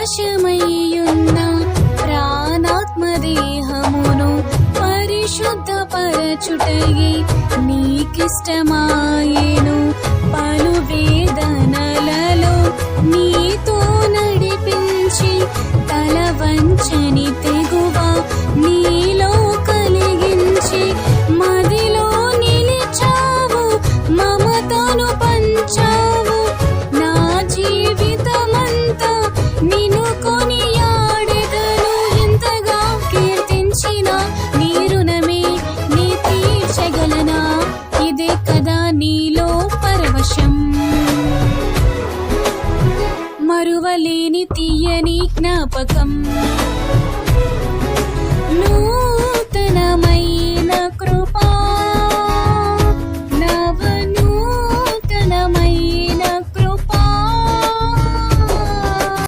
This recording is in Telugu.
వశమయ్యున్న ప్రాణాత్మదేహమును పరిశుద్ధపరచుటయే నీకిష్టమాయెను. పలు వేదనలలో నీతో నడిపించి తల వంచని తెగువ నీలో కలిగించి మదిలో నిలిచావు, మమతను పంచావు. నా జీవితమంతా నిన్ను కొనియాడెదను. ఎంతగా కీర్తించిన నీ రుణమే నీ తీర్చగలనా? ఇదే కదా నీలో పరవశం, మరువలేని తీయని జ్ఞాపకం. నువ్వు